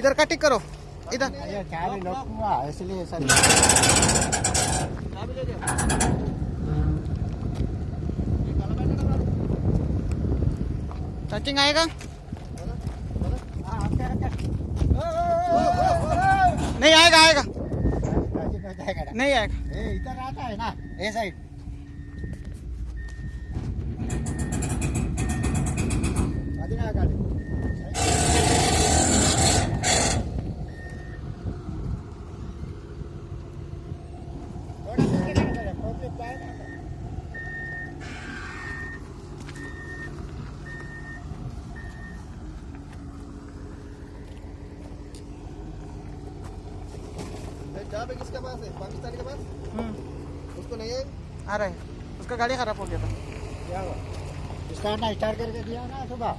इधर कटिंग करो इधर। ये चार लोग हुआ इसलिए सर टचिंग आएगा नहीं आएगा आएगा नहीं आएगा। इधर आता है ना ये साइड आधी ना गाड़ी जहाँ पे किसके पास है पाकिस्तानी के पास उसको नहीं है आ रहा है उसका गाड़ी खराब हो गया था। क्या हुआ स्टार्ट ना स्टार्ट करके दिया ना सुबह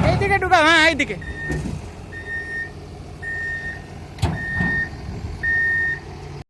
এইদিকে ঢুকা হ্যাঁ এইদিকে